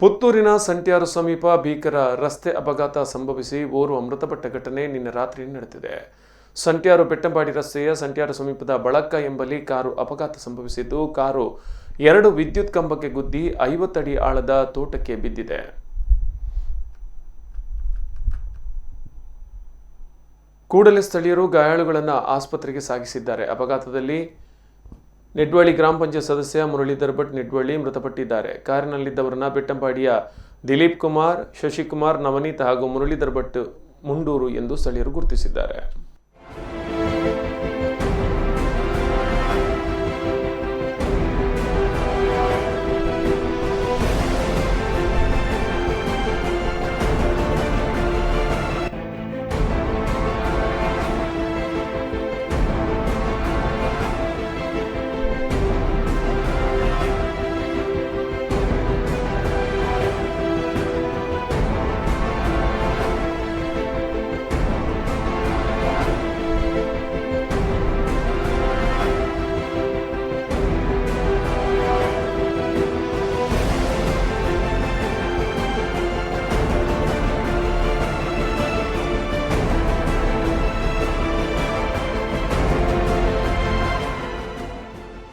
ಪುತ್ತೂರಿನ ಸಂಟ್ಯಾರು ಸಮೀಪ ಭೀಕರ ರಸ್ತೆ ಅಪಘಾತ ಸಂಭವಿಸಿ ಓರ್ವ ಮೃತಪಟ್ಟ ಘಟನೆ ನಿನ್ನೆ ರಾತ್ರಿ ನಡೆದಿದೆ. ಸಂಟ್ಯಾರು ಬೆಟ್ಟಂಪಾಡಿ ರಸ್ತೆಯ ಸಂಟ್ಯಾರು ಸಮೀಪದ ಬಳಕ್ಕ ಎಂಬಲ್ಲಿ ಕಾರು ಅಪಘಾತ ಸಂಭವಿಸಿದ್ದು, ಕಾರು 2 ವಿದ್ಯುತ್ ಕಂಬಕ್ಕೆ ಗುದ್ದಿ 50 ಅಡಿ ಆಳದ ತೋಟಕ್ಕೆ ಬಿದ್ದಿದೆ. ಕೂಡಲೇ ಸ್ಥಳೀಯರು ಗಾಯಾಳುಗಳನ್ನು ಆಸ್ಪತ್ರೆಗೆ ಸಾಗಿಸಿದ್ದಾರೆ. ಅಪಘಾತದಲ್ಲಿ ನಿಡ್ವಳ್ಳಿ ಗ್ರಾಮ ಪಂಚಾಯತ್ ಸದಸ್ಯ ಮುರಳೀಧರ್ ಭಟ್ ನಿಡ್ವಳ್ಳಿ ಮೃತಪಟ್ಟಿದ್ದಾರೆ. ಕಾರಿನಲ್ಲಿದ್ದವರನ್ನ ಬೆಟ್ಟಂಪಾಡಿಯ ದಿಲೀಪ್ ಕುಮಾರ್, ಶಶಿಕುಮಾರ್, ನವನೀತ್ ಹಾಗೂ ಮುರಳೀಧರ್ ಭಟ್ ಮುಂಡೂರು ಎಂದು ಸ್ಥಳೀಯರು ಗುರುತಿಸಿದ್ದಾರೆ.